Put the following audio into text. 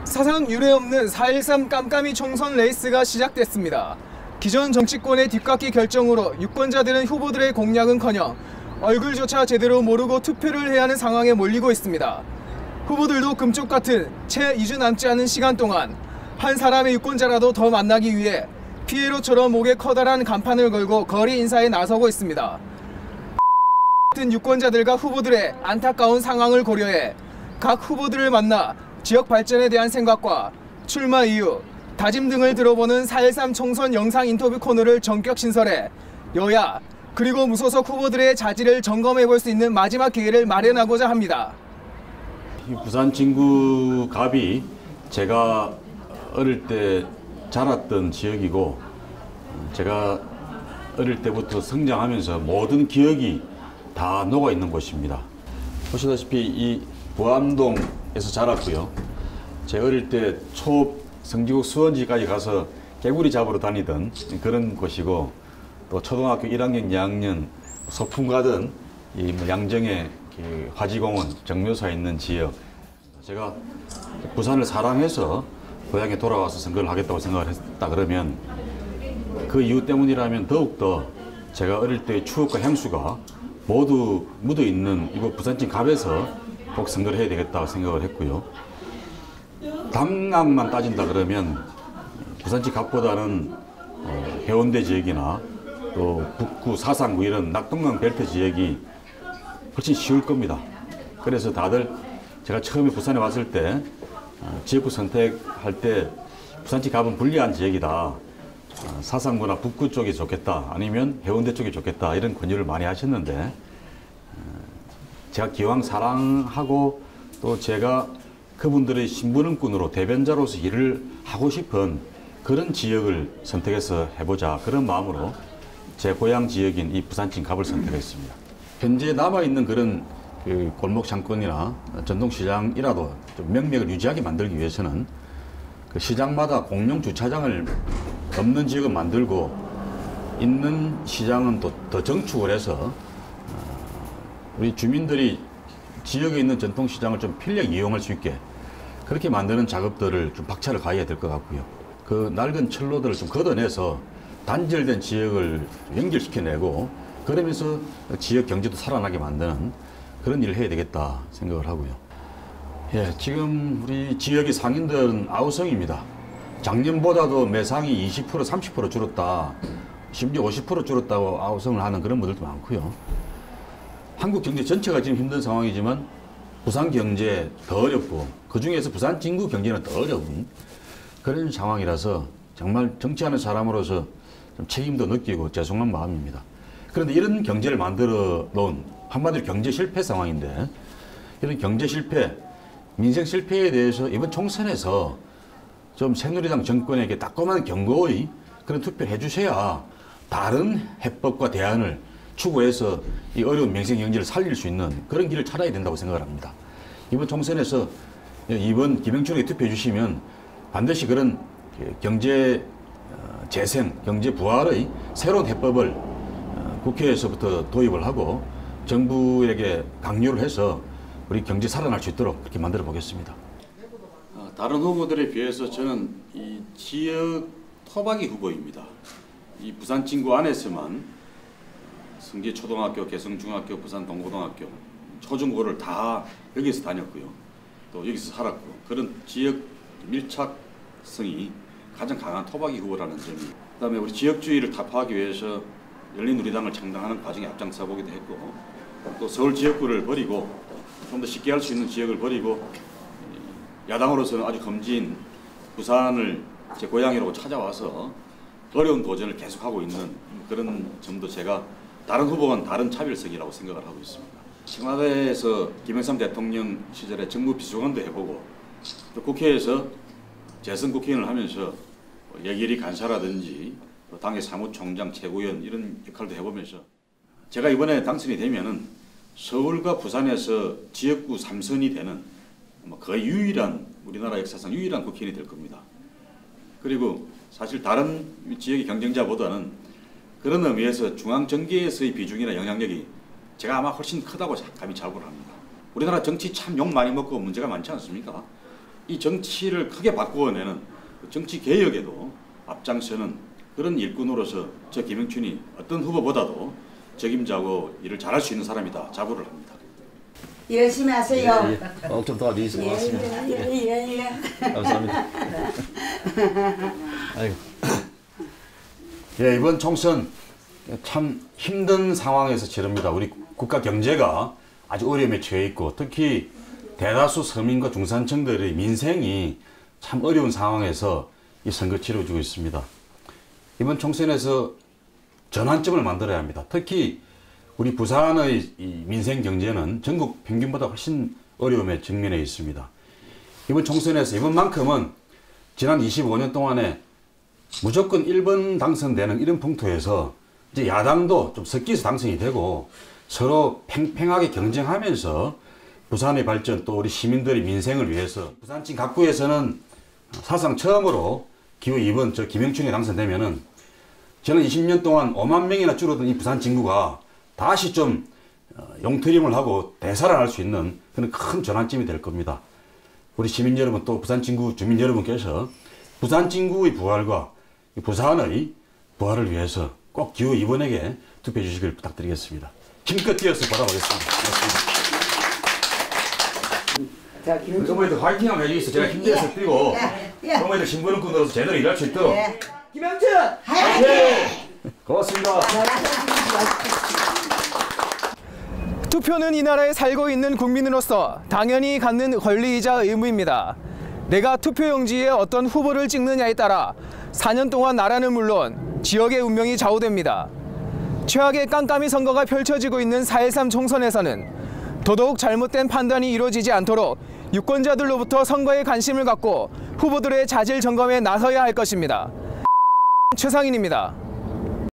사상 유례없는 4.13 깜깜이 총선 레이스가 시작됐습니다. 기존 정치권의 뒷깎이 결정으로 유권자들은 후보들의 공약은커녕 얼굴조차 제대로 모르고 투표를 해야 하는 상황에 몰리고 있습니다. 후보들도 금쪽 같은 채 2주 남지 않은 시간 동안 한 사람의 유권자라도 더 만나기 위해 피에로처럼 목에 커다란 간판을 걸고 거리 인사에 나서고 있습니다. 같은 유권자들과 후보들의 안타까운 상황을 고려해 각 후보들을 만나 지역 발전에 대한 생각과 출마 이유, 다짐 등을 들어보는 4.13 총선 영상 인터뷰 코너를 전격 신설해 여야 그리고 무소속 후보들의 자질을 점검해 볼 수 있는 마지막 기회를 마련하고자 합니다. 부산 진구 갑이 제가 어릴 때 자랐던 지역이고 제가 어릴 때부터 성장하면서 모든 기억이 다 녹아 있는 곳입니다. 보시다시피 이 부암동에서 자랐고요. 제 어릴 때 성지국 수원지까지 가서 개구리 잡으러 다니던 그런 곳이고, 또 초등학교 1학년, 2학년 소풍 가던 이 양정의 화지공원 정묘사에 있는 지역. 제가 부산을 사랑해서 고향에 돌아와서 선거를 하겠다고 생각을 했다 그러면 그 이유 때문이라면 더욱더 제가 어릴 때의 추억과 향수가 모두 묻어 있는 이곳 부산진 갑에서 꼭 선거를 해야 되겠다고 생각을 했고요. 당락만 따진다 그러면 부산진 갑보다는 해운대 지역이나 또 북구, 사상구 이런 낙동강 벨트 지역이 훨씬 쉬울 겁니다. 그래서 다들 제가 처음에 부산에 왔을 때 지역구 선택할 때 부산진 갑은 불리한 지역이다. 사상구나 북구 쪽이 좋겠다. 아니면 해운대 쪽이 좋겠다. 이런 권유를 많이 하셨는데 제가 기왕 사랑하고 또 제가 그분들의 신부름꾼으로 대변자로서 일을 하고 싶은 그런 지역을 선택해서 해보자. 그런 마음으로 제 고향 지역인 이 부산진 갑을 선택했습니다. 현재 남아있는 그런 골목 상권이나 전통시장이라도 좀 명맥을 유지하게 만들기 위해서는 그 시장마다 공용 주차장을 없는 지역을 만들고 있는 시장은 또 더 정축을 해서 우리 주민들이 지역에 있는 전통시장을 좀 편리하게 이용할 수 있게 그렇게 만드는 작업들을 좀 박차를 가해야 될 것 같고요. 그 낡은 철로들을 좀 걷어내서 단절된 지역을 연결시켜내고 그러면서 지역 경제도 살아나게 만드는 그런 일을 해야 되겠다 생각을 하고요. 예, 지금 우리 지역의 상인들은 아우성입니다. 작년보다도 매상이 20%, 30% 줄었다. 심지어 50% 줄었다고 아우성을 하는 그런 분들도 많고요. 한국 경제 전체가 지금 힘든 상황이지만 부산 경제 더 어렵고 그중에서 부산 진구 경제는 더 어려운 그런 상황이라서 정말 정치하는 사람으로서 좀 책임도 느끼고 죄송한 마음입니다. 그런데 이런 경제를 만들어 놓은 한마디로 경제 실패 상황인데 이런 경제 실패, 민생 실패에 대해서 이번 총선에서 좀 새누리당 정권에게 따끔한 경고의 그런 투표를 해주셔야 다른 해법과 대안을 추구해서 이 어려운 민생 경제를 살릴 수 있는 그런 길을 찾아야 된다고 생각을 합니다. 이번 총선에서 이번 김영춘에게 투표해 주시면 반드시 그런 경제 재생, 경제 부활의 새로운 해법을 국회에서부터 도입을 하고 정부에게 강요를 해서 우리 경제 살아날 수 있도록 그렇게 만들어 보겠습니다. 다른 후보들에 비해서 저는 이 지역 토박이 후보입니다. 이 부산 진구 안에서만 성지 초등학교, 개성중학교, 부산 동고등학교, 초중고를 다 여기서 다녔고요. 또 여기서 살았고 그런 지역 밀착성이 가장 강한 토박이 후보라는 점이. 그다음에 우리 지역주의를 타파하기 위해서 열린우리당을 창당하는 과정에 앞장서 보기도 했고 또 서울 지역구를 버리고 좀 더 쉽게 할 수 있는 지역을 버리고 야당으로서는 아주 검지인 부산을 제 고향이라고 찾아와서 어려운 도전을 계속하고 있는 그런 점도 제가 다른 후보와는 다른 차별성이라고 생각을 하고 있습니다. 청와대에서 김영삼 대통령 시절에 정무 비서관도 해보고 또 국회에서 재선 국회의원을 하면서 예결위 간사라든지 또 당의 사무총장, 최고위원 이런 역할도 해보면서 제가 이번에 당선이 되면은 서울과 부산에서 지역구 3선이 되는 거의 유일한 우리나라 역사상 유일한 국회의원이 될 겁니다. 그리고 사실 다른 지역의 경쟁자보다는 그런 의미에서 중앙정계에서의 비중이나 영향력이 제가 아마 훨씬 크다고 감히 자부를 합니다. 우리나라 정치 참 욕 많이 먹고 문제가 많지 않습니까? 이 정치를 크게 바꾸어내는 정치 개혁에도 앞장서는 그런 일꾼으로서 저 김영춘이 어떤 후보보다도 적임자고 일을 잘할 수 있는 사람이다 자부를 합니다. 열심히 하세요. 좀 도와주시죠. 고맙습니다. 예. 감사합니다. 아이고. 예, 이번 총선 참 힘든 상황에서 치릅니다. 우리 국가 경제가 아주 어려움에 처해 있고 특히 대다수 서민과 중산층들의 민생이 참 어려운 상황에서 이 선거 치러지고 있습니다. 이번 총선에서 전환점을 만들어야 합니다. 특히 우리 부산의 이 민생 경제는 전국 평균보다 훨씬 어려움에 직면해 있습니다. 이번 총선에서 이번만큼은 지난 25년 동안에 무조건 1번 당선되는 이런 풍토에서 이제 야당도 좀 섞여서 당선이 되고 서로 팽팽하게 경쟁하면서 부산의 발전 또 우리 시민들의 민생을 위해서 부산진 각구에서는 사상 처음으로 기호 2번 저 김영춘이 당선되면은 저는 20년 동안 5만 명이나 줄어든 이 부산 진구가 다시 좀 용트림을 하고 되살아날 수 있는 그런 큰 전환점이 될 겁니다. 우리 시민 여러분 또 부산 진구 주민 여러분께서 부산 진구의 부활과 부산의 부활을 위해서 꼭 기호 2번에게 투표해 주시길 부탁드리겠습니다. 힘껏 뛰어서 바라보겠습니다. 고맙습니다. 어머니들 화이팅 한번 해주겠어. 제가 힘내서 뛰고 어머니들 신분권 넣어서 제대로 일할 수 있도록. 김영춘 화이팅! 고맙습니다. 투표는 이 나라에 살고 있는 국민으로서 당연히 갖는 권리이자 의무입니다. 내가 투표용지에 어떤 후보를 찍느냐에 따라 4년 동안 나라는 물론 지역의 운명이 좌우됩니다. 최악의 깜깜이 선거가 펼쳐지고 있는 4.13 총선에서는 더더욱 잘못된 판단이 이루어지지 않도록 유권자들로부터 선거에 관심을 갖고 후보들의 자질 점검에 나서야 할 것입니다. 최상인입니다.